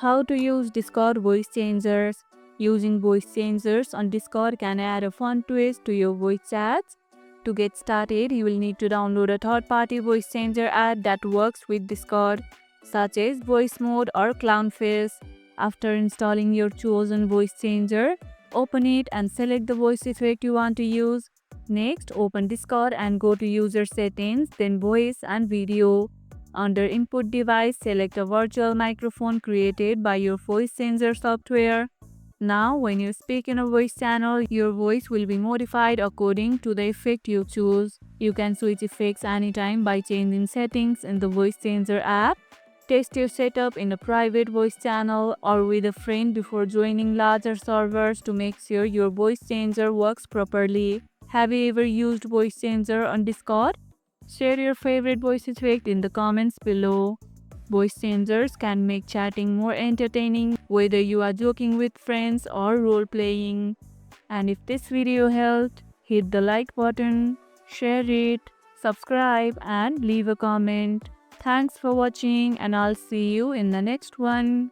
How to use Discord voice changers. Using voice changers on Discord can add a fun twist to your voice chats. To get started, you will need to download a third-party voice changer app that works with Discord, such as Voice Mode or Clownfish. After installing your chosen voice changer, open it and select the voice effect you want to use. Next, open Discord and go to User Settings, then Voice and Video. Under Input Device, select a virtual microphone created by your voice changer software. Now, when you speak in a voice channel, your voice will be modified according to the effect you choose. You can switch effects anytime by changing settings in the voice changer app. Test your setup in a private voice channel or with a friend before joining larger servers to make sure your voice changer works properly. Have you ever used voice changer on Discord? Share your favorite voice effect in the comments below. Voice changers can make chatting more entertaining whether you are joking with friends or role playing. And if this video helped, hit the like button, share it, subscribe and leave a comment. Thanks for watching and I'll see you in the next one.